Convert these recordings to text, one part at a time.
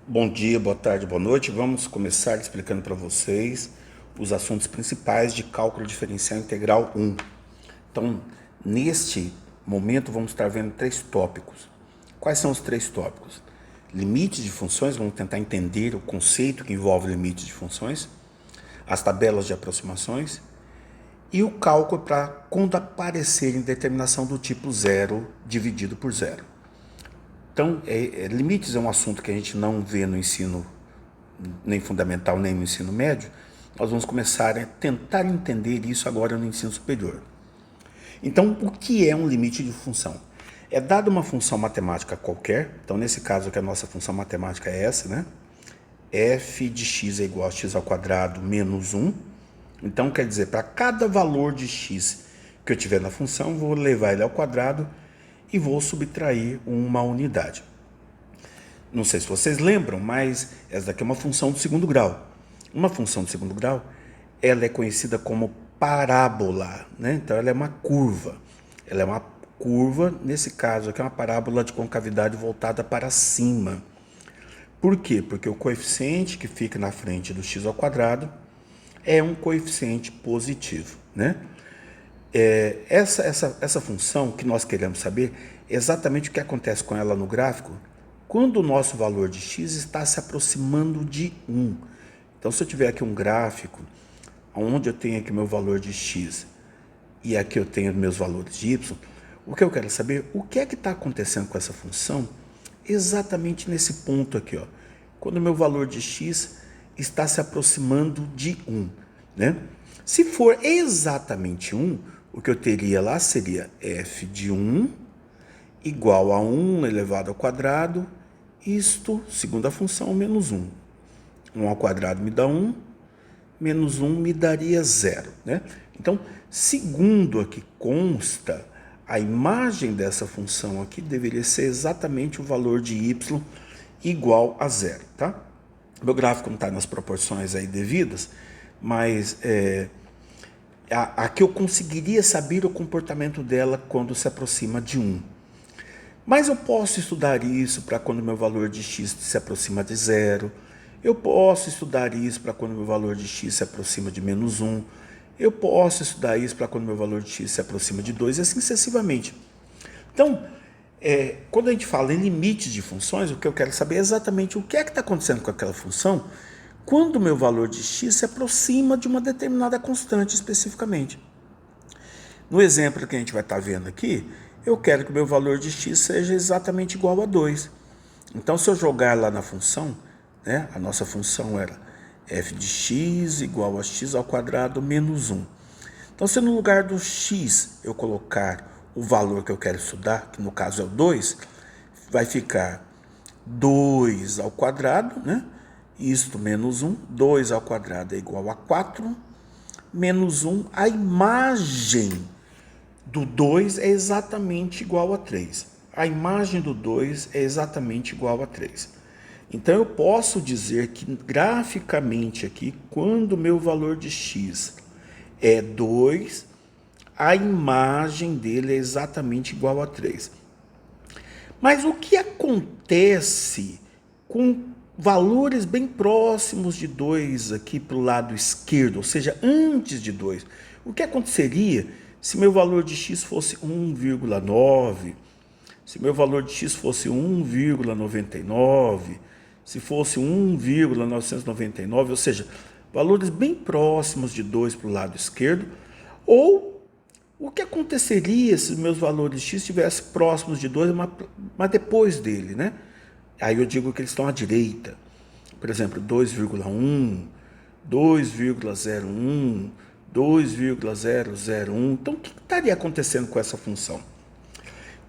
Bom dia, boa tarde, boa noite. Vamos começar explicando para vocês os assuntos principais de cálculo diferencial integral 1. Então, neste momento, vamos estar vendo três tópicos. Quais são os três tópicos? Limites de funções, vamos tentar entender o conceito que envolve limites de funções, as tabelas de aproximações e o cálculo para quando aparecer indeterminação do tipo zero dividido por zero. Então, limites é um assunto que a gente não vê no ensino nem fundamental, nem no ensino médio. Nós vamos começar a tentar entender isso agora no ensino superior. Então, o que é um limite de função? É dada uma função matemática qualquer, então nesse caso aqui a nossa função matemática é essa, né? F de x é igual a x ao quadrado menos 1. Então, quer dizer, para cada valor de x que eu tiver na função, vou levar ele ao quadrado e vou subtrair uma unidade. Não sei se vocês lembram, mas essa daqui é uma função de segundo grau. Uma função de segundo grau, ela é conhecida como parábola, né? Então ela é uma curva. Ela é uma curva, nesse caso aqui é uma parábola de concavidade voltada para cima. Por quê? Porque o coeficiente que fica na frente do x ao quadrado é um coeficiente positivo, né? Essa função que nós queremos saber exatamente o que acontece com ela no gráfico quando o nosso valor de x está se aproximando de 1. Então, se eu tiver aqui um gráfico onde eu tenho aqui meu valor de x e aqui eu tenho meus valores de y, o que eu quero saber, o que é que está acontecendo com essa função exatamente nesse ponto aqui, ó, quando o meu valor de x está se aproximando de 1, né? Se for exatamente 1, o que eu teria lá seria f de 1 igual a 1 elevado ao quadrado, isto, segundo a função, menos 1. 1 ao quadrado me dá 1, menos 1 me daria 0, né? Então, segundo aqui consta, a imagem dessa função aqui deveria ser exatamente o valor de y igual a 0, tá? Meu gráfico não está nas proporções aí devidas, mas aqui eu conseguiria saber o comportamento dela quando se aproxima de 1. Mas eu posso estudar isso para quando meu valor de x se aproxima de 0. Eu posso estudar isso para quando meu valor de x se aproxima de menos 1. Eu posso estudar isso para quando meu valor de x se aproxima de 2 e assim sucessivamente. Então, quando a gente fala em limites de funções, o que eu quero saber é exatamente o que é que está acontecendo com aquela função quando o meu valor de x se aproxima de uma determinada constante especificamente. No exemplo que a gente vai estar vendo aqui, eu quero que o meu valor de x seja exatamente igual a 2. Então, se eu jogar lá na função, né, a nossa função era f de x igual a x ao quadrado menos 1. Então, se no lugar do x eu colocar o valor que eu quero estudar, que no caso é o 2, vai ficar 2 ao quadrado, né? Isto menos 1, 2 ao quadrado é igual a 4, menos 1, a imagem do 2 é exatamente igual a 3. A imagem do 2 é exatamente igual a 3. Então, eu posso dizer que graficamente aqui, quando o meu valor de x é 2, a imagem dele é exatamente igual a 3. Mas o que acontece com valores bem próximos de 2 aqui para o lado esquerdo, ou seja, antes de 2? O que aconteceria se meu valor de x fosse 1,9, se meu valor de x fosse 1,99, se fosse 1,999, ou seja, valores bem próximos de 2 para o lado esquerdo, ou o que aconteceria se meus valores de x estivessem próximos de 2, mas depois dele, né? Aí eu digo que eles estão à direita. Por exemplo, 2,1, 2,01, 2,001. Então, o que estaria acontecendo com essa função?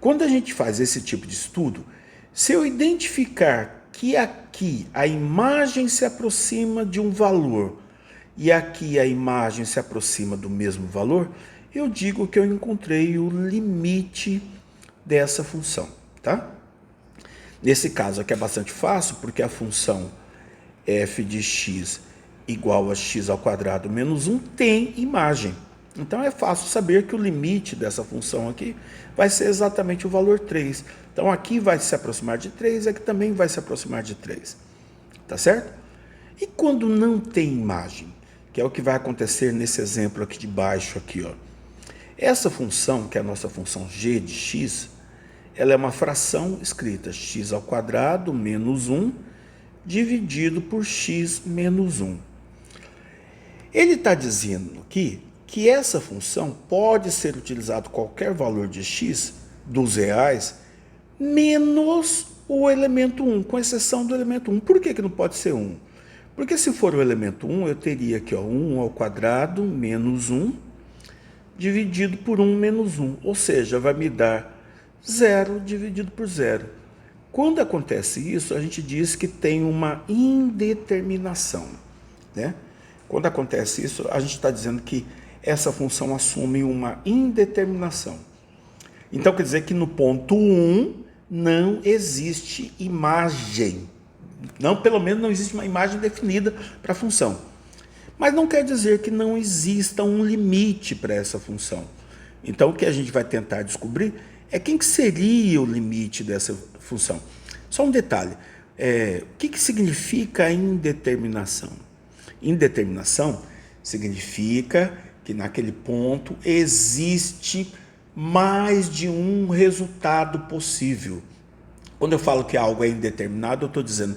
Quando a gente faz esse tipo de estudo, se eu identificar que aqui a imagem se aproxima de um valor e aqui a imagem se aproxima do mesmo valor, eu digo que eu encontrei o limite dessa função, tá? Nesse caso aqui é bastante fácil, porque a função f de x igual a x ao quadrado menos 1 tem imagem. Então é fácil saber que o limite dessa função aqui vai ser exatamente o valor 3. Então aqui vai se aproximar de 3, aqui também vai se aproximar de 3. tá certo? E quando não tem imagem, que é o que vai acontecer nesse exemplo aqui de baixo, aqui, ó. Essa função, que é a nossa função g de x, ela é uma fração escrita x ao quadrado menos 1 dividido por x menos 1. Ele está dizendo aqui que essa função pode ser utilizado qualquer valor de x dos reais menos o elemento 1, com exceção do elemento 1. Por que não pode ser 1? Porque se for o elemento 1, eu teria aqui, ó, 1 ao quadrado menos 1 dividido por 1 menos 1, ou seja, vai me dar 0 dividido por 0. Quando acontece isso, a gente diz que tem uma indeterminação, né? Quando acontece isso, a gente está dizendo que essa função assume uma indeterminação. Então, quer dizer que no ponto 1 não existe imagem. Não, pelo menos não existe uma imagem definida para a função. Mas não quer dizer que não exista um limite para essa função. Então, o que a gente vai tentar descobrir é quem que seria o limite dessa função. Só um detalhe. O que significa a indeterminação? Indeterminação significa que naquele ponto existe mais de um resultado possível. Quando eu falo que algo é indeterminado, eu estou dizendo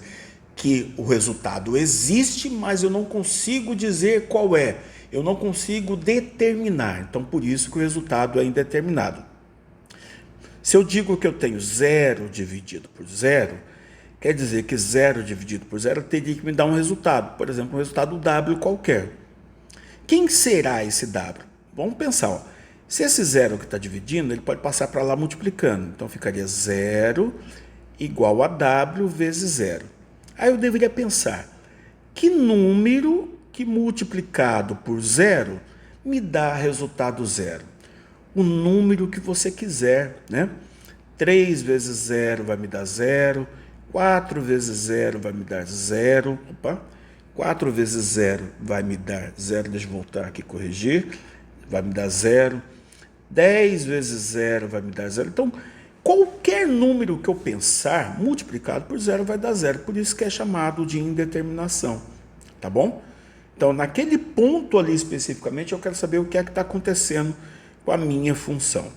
que o resultado existe, mas eu não consigo dizer qual é. Eu não consigo determinar. Então, por isso que o resultado é indeterminado. Se eu digo que eu tenho 0 dividido por 0, quer dizer que 0 dividido por 0 teria que me dar um resultado. Por exemplo, um resultado W qualquer. Quem será esse W? Vamos pensar, ó. Se esse 0 que está dividindo, ele pode passar para lá multiplicando. Então, ficaria 0 igual a W vezes 0. Aí eu deveria pensar, que número que multiplicado por 0 me dá resultado 0? O número que você quiser, né? 3 vezes 0 vai me dar 0, 4 vezes 0 vai me dar 0, 4 vezes 0 vai me dar 0, deixa eu voltar aqui e corrigir, vai me dar 0, 10 vezes 0 vai me dar 0, então qualquer número que eu pensar multiplicado por 0 vai dar 0, por isso que é chamado de indeterminação, tá bom? Então naquele ponto ali especificamente eu quero saber o que é que está acontecendo com a minha função.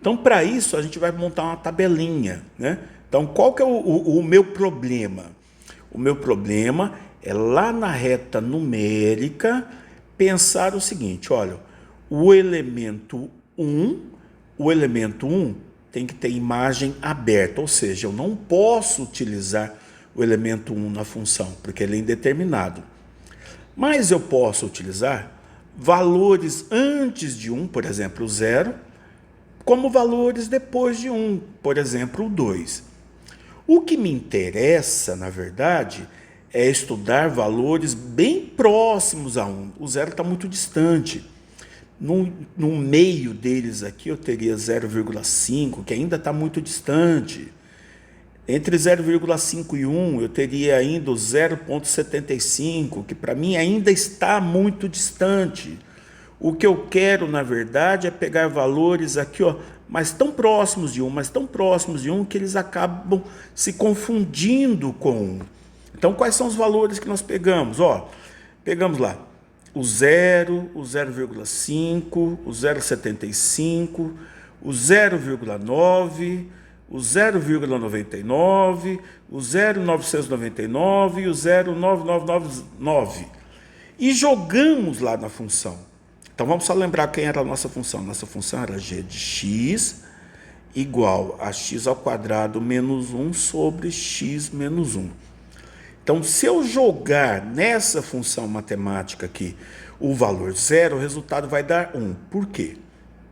Então, para isso, a gente vai montar uma tabelinha, né? Então, qual que é o meu problema? O meu problema é lá na reta numérica pensar o seguinte, olha, o elemento 1 tem que ter imagem aberta, ou seja, eu não posso utilizar o elemento 1 na função, porque ele é indeterminado. Mas eu posso utilizar valores antes de 1, por exemplo, o 0, como valores depois de 1, por exemplo, o 2. O que me interessa, na verdade, é estudar valores bem próximos a 1. O 0 está muito distante. No meio deles aqui eu teria 0,5, que ainda está muito distante. Entre 0,5 e 1 eu teria ainda o 0,75, que para mim ainda está muito distante. O que eu quero, na verdade, é pegar valores aqui, ó, mas tão próximos de 1, que eles acabam se confundindo com 1. Então, quais são os valores que nós pegamos? Ó, pegamos lá o 0, o 0,5, o 0,75, o 0,9, o 0,99, o 0,999 e o 0,9999. E jogamos lá na função. Então, vamos só lembrar quem era a nossa função. Nossa função era g de x igual a x ao quadrado menos 1 sobre x menos 1. Então, se eu jogar nessa função matemática aqui o valor 0, o resultado vai dar 1. Por quê?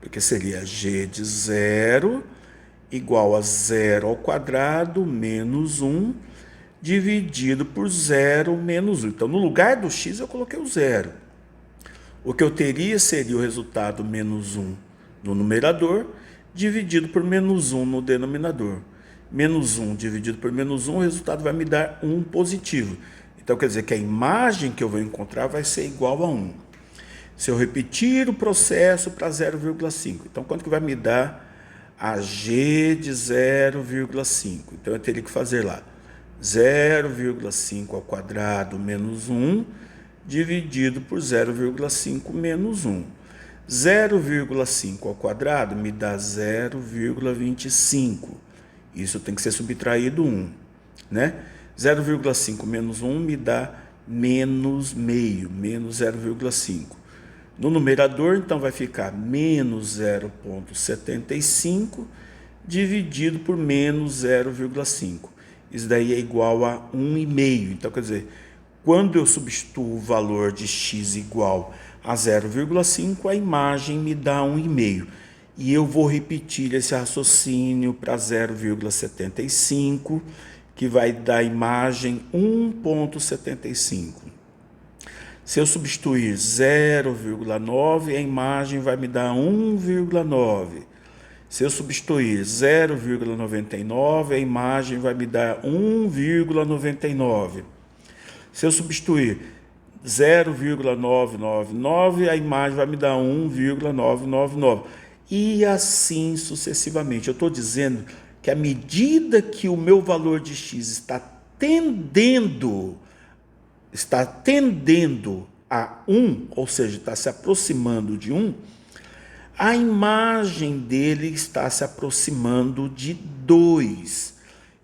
Porque seria g de 0 igual a 0 ao quadrado menos 1 dividido por 0 menos 1. Então, no lugar do x, eu coloquei o 0. O que eu teria seria o resultado menos 1 no numerador, dividido por menos 1 no denominador. Menos 1 dividido por menos 1, o resultado vai me dar 1 positivo. Então, quer dizer que a imagem que eu vou encontrar vai ser igual a 1. Se eu repetir o processo para 0,5, então quanto que vai me dar a g de 0,5? Então, eu teria que fazer lá 0,5 ao quadrado menos 1 dividido por 0,5 menos 1. 0,5 ao quadrado me dá 0,25. Isso tem que ser subtraído 1, né? 0,5 menos 1 me dá menos meio, menos 0,5. No numerador, então, vai ficar menos 0,75 dividido por menos 0,5. Isso daí é igual a 1,5. Então, quer dizer, quando eu substituo o valor de x igual a 0,5, a imagem me dá 1,5. E eu vou repetir esse raciocínio para 0,75, que vai dar a imagem 1,75. Se eu substituir 0,9, a imagem vai me dar 1,9. Se eu substituir 0,99, a imagem vai me dar 1,99. Se eu substituir 0,999, a imagem vai me dar 1,999. E assim sucessivamente. Eu estou dizendo que à medida que o meu valor de x está tendendo a 1, ou seja, está se aproximando de 1, a imagem dele está se aproximando de 2.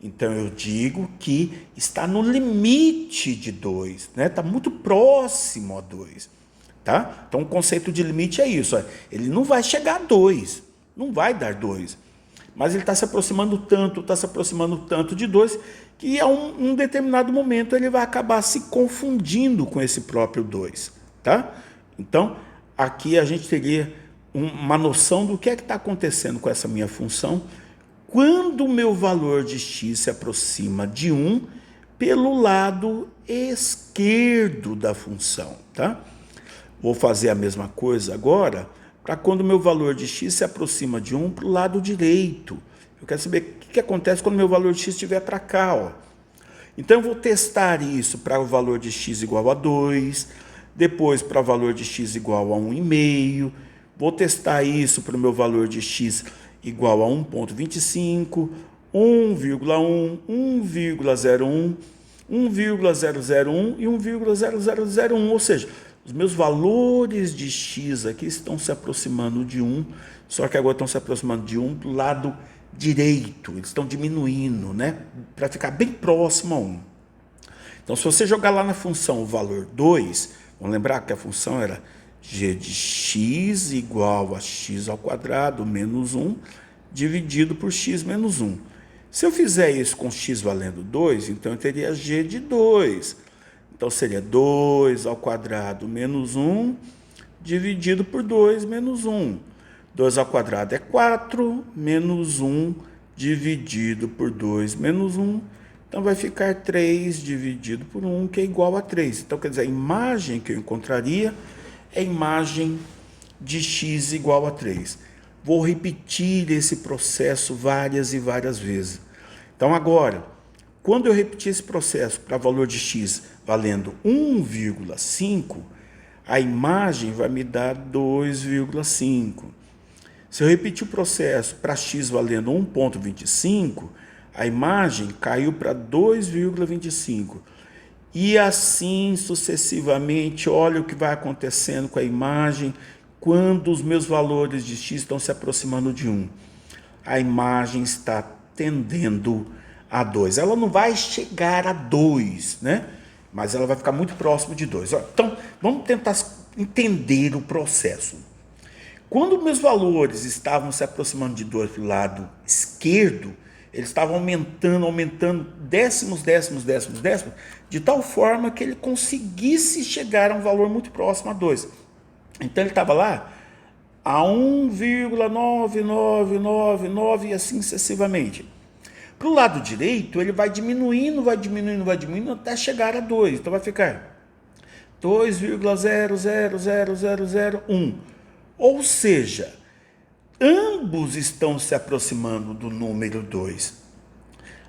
Então, eu digo que está no limite de 2, né? Está muito próximo a 2. Tá? Então, o conceito de limite é isso. Ele não vai chegar a 2, não vai dar 2. Mas ele está se aproximando tanto de 2, que a um determinado momento ele vai acabar se confundindo com esse próprio 2. Tá? Então, aqui a gente teria uma noção do que é que está acontecendo com essa minha função quando o meu valor de x se aproxima de 1 pelo lado esquerdo da função. Tá? Vou fazer a mesma coisa agora para quando o meu valor de x se aproxima de 1 para o lado direito. Eu quero saber o que acontece quando o meu valor de x estiver para cá. Ó. Então, eu vou testar isso para o valor de x igual a 2, depois para o valor de x igual a 1,5, vou testar isso para o meu valor de x igual a 1,25, 1,1, 1,01, 1,001 e 1,0001, ou seja, os meus valores de x aqui estão se aproximando de 1, só que agora estão se aproximando de 1 do lado direito, eles estão diminuindo, né? Para ficar bem próximo a 1. Então, se você jogar lá na função o valor 2, vamos lembrar que a função era g de x igual a x ao quadrado menos 1 dividido por x menos 1. Se eu fizer isso com x valendo 2, então eu teria g de 2. Então, seria 2 ao quadrado menos 1 dividido por 2 menos 1. 2 ao quadrado é 4, menos 1 dividido por 2 menos 1. Então, vai ficar 3 dividido por 1, que é igual a 3. Então, quer dizer, a imagem que eu encontraria é a imagem de x igual a 3. Vou repetir esse processo várias e várias vezes. Então, agora, quando eu repetir esse processo para valor de x valendo 1,5, a imagem vai me dar 2,5. Se eu repetir o processo para x valendo 1,25, a imagem caiu para 2,25. E assim sucessivamente, olha o que vai acontecendo com a imagem quando os meus valores de x estão se aproximando de 1. A imagem está tendendo a 2. Ela não vai chegar a 2, né? Mas ela vai ficar muito próximo de 2. Então, vamos tentar entender o processo. Quando meus valores estavam se aproximando de 2 para o lado esquerdo, eles estavam aumentando décimos, de tal forma que ele conseguisse chegar a um valor muito próximo a 2. Então, ele estava lá a 1,9999 e assim sucessivamente. Para o lado direito, ele vai diminuindo até chegar a 2. Então, vai ficar 2,0000001. Ou seja, ambos estão se aproximando do número 2.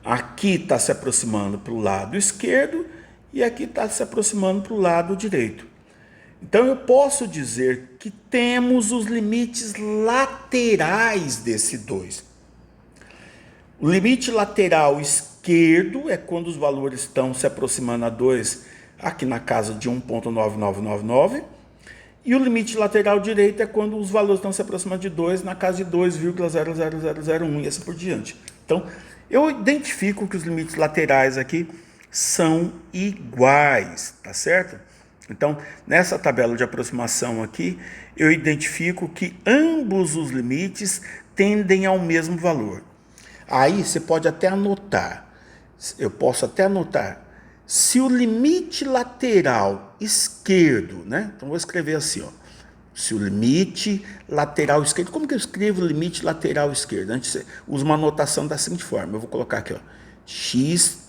Aqui está se aproximando para o lado esquerdo e aqui está se aproximando para o lado direito. Então, eu posso dizer que temos os limites laterais desse 2. O limite lateral esquerdo é quando os valores estão se aproximando a 2, aqui na casa de 1,9999. E o limite lateral direito é quando os valores estão se aproximando de 2, na casa de 2,00001 e assim por diante. Então, eu identifico que os limites laterais aqui são iguais, tá certo? Então, nessa tabela de aproximação aqui, eu identifico que ambos os limites tendem ao mesmo valor. Aí você pode até anotar, eu posso até anotar, se o limite lateral esquerdo, né? Então vou escrever assim, ó. Se o limite lateral esquerdo, como que eu escrevo o limite lateral esquerdo? Antes, uso uma anotação da seguinte forma, eu vou colocar aqui, ó, x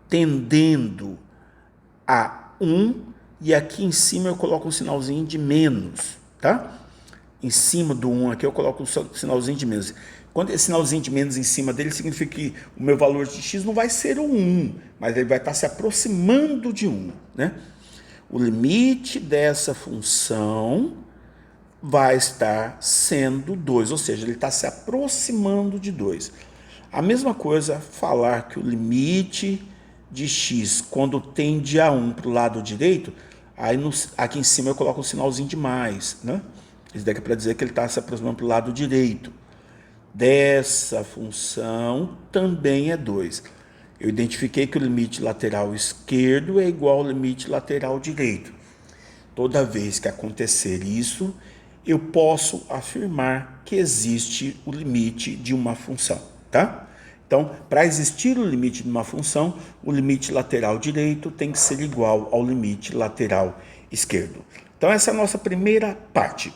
tendendo a 1, e aqui em cima eu coloco um sinalzinho de menos, tá? Em cima do 1 aqui eu coloco um sinalzinho de menos. Quando esse sinalzinho de menos em cima dele, significa que o meu valor de x não vai ser o 1, mas ele vai estar se aproximando de 1, né? O limite dessa função vai estar sendo 2, ou seja, ele está se aproximando de 2. A mesma coisa falar que o limite de x, quando tende a 1 para o lado direito, aí aqui em cima eu coloco um sinalzinho de mais, né? Isso daqui é para dizer que ele está se aproximando para o lado direito. Dessa função também é 2. Eu identifiquei que o limite lateral esquerdo é igual ao limite lateral direito. Toda vez que acontecer isso, eu posso afirmar que existe o limite de uma função, tá? Então, para existir o limite de uma função, o limite lateral direito tem que ser igual ao limite lateral esquerdo. Então, essa é a nossa primeira parte.